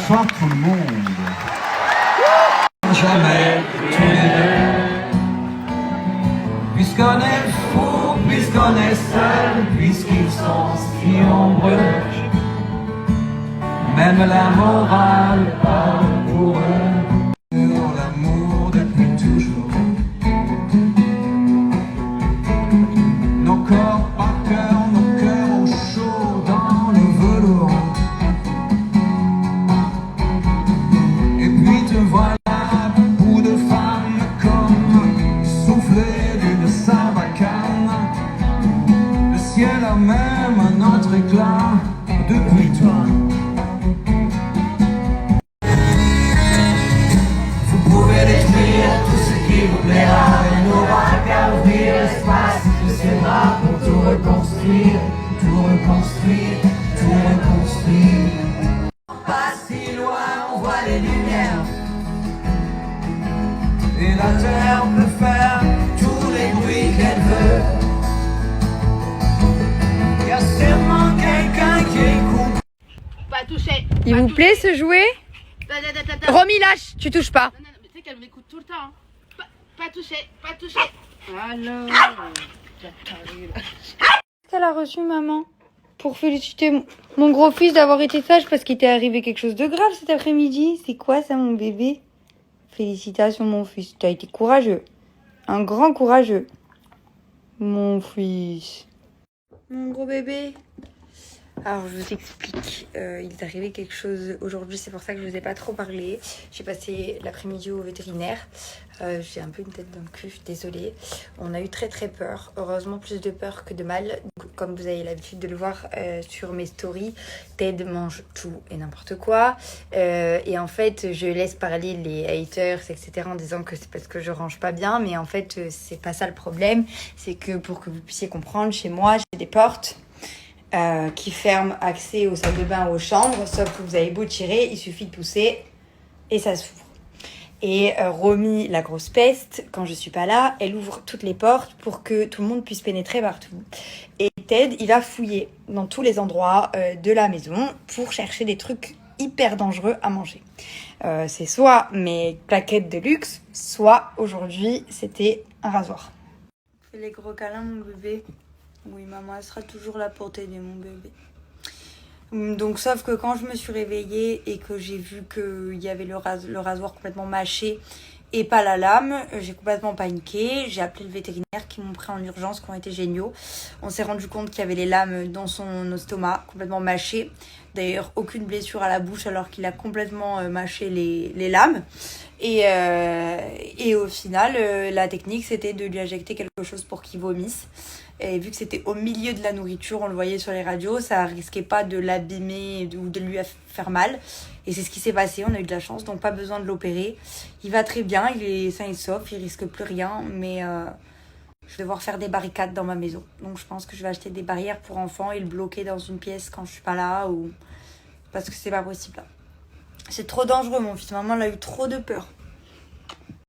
Bonsoir tout le monde. Jamais tous les deux. Puisqu'on est fou, puisqu'on est seul, puisqu'ils sont si nombreux. Même la morale parle pour eux. Pour l'amour depuis toujours. Nos corps par cœur, nos cœurs au chaud dans le velours. Et puis te voilà, bout de femme, comme soufflé d'une sarbacane. Le ciel a même un autre éclat depuis toi. Vous pouvez détruire tout ce qui vous plaira, mais n'aura qu'à ouvrir l'espace de ses bras pour tout reconstruire, tout reconstruire, tout reconstruire. Pas si loin, on voit les lumières. Et la terre peut faire tous les bruits qu'elle veut. Y a sûrement quelqu'un qui écoute. Pas toucher. Il vous plaît ce jouet? Romy, lâche, tu touches pas. Non, mais tu sais qu'elle m'écoute tout le temps. Hein. Pas toucher, pas toucher. Alors. Qu'est-ce qu'elle a reçu, maman? Pour féliciter mon gros fils d'avoir été sage parce qu'il t'est arrivé quelque chose de grave cet après-midi. C'est quoi ça, mon bébé? Félicitations, mon fils. Tu as été courageux. Un grand courageux. Mon fils. Mon gros bébé. Alors, je vous explique. Il est arrivé quelque chose aujourd'hui, c'est pour ça que je ne vous ai pas trop parlé. J'ai passé l'après-midi au vétérinaire. J'ai un peu une tête dans le cul, je suis désolée. On a eu très très peur. Heureusement, plus de peur que de mal. Donc, comme vous avez l'habitude de le voir sur mes stories, Ted mange tout et n'importe quoi. Et en fait, je laisse parler les haters, etc. en disant que c'est parce que je range pas bien. Mais en fait, c'est pas ça le problème. C'est que pour que vous puissiez comprendre, chez moi, j'ai des portes qui ferment accès aux salles de bain, aux chambres. Sauf que vous avez beau tirer, il suffit de pousser et ça s'ouvre. Et Romy, la grosse peste, quand je suis pas là, elle ouvre toutes les portes pour que tout le monde puisse pénétrer partout. Et Ted, il va fouiller dans tous les endroits de la maison pour chercher des trucs hyper dangereux à manger. C'est soit mes plaquettes de luxe, soit aujourd'hui, c'était un rasoir. Fais les gros câlins, mon bébé. Oui, maman, elle sera toujours là pour t'aider, mon bébé. Donc, sauf que quand je me suis réveillée et que j'ai vu qu'il y avait le rasoir complètement mâché et pas la lame, j'ai complètement paniqué. J'ai appelé le vétérinaire qui m'ont pris en urgence, qui ont été géniaux. On s'est rendu compte qu'il y avait les lames dans son estomac, complètement mâchées. D'ailleurs, aucune blessure à la bouche alors qu'il a complètement mâché les lames. Et au final, la technique, c'était de lui injecter quelque chose pour qu'il vomisse. Et vu que c'était au milieu de la nourriture, on le voyait sur les radios, ça risquait pas de l'abîmer ou de lui faire mal. Et c'est ce qui s'est passé, on a eu de la chance, donc pas besoin de l'opérer. Il va très bien, il est sain et sauf, il risque plus rien, mais je vais devoir faire des barricades dans ma maison. Donc je pense que je vais acheter des barrières pour enfants et le bloquer dans une pièce quand je suis pas là, ou parce que c'est pas possible là. C'est trop dangereux, mon fils, maman elle a eu trop de peur.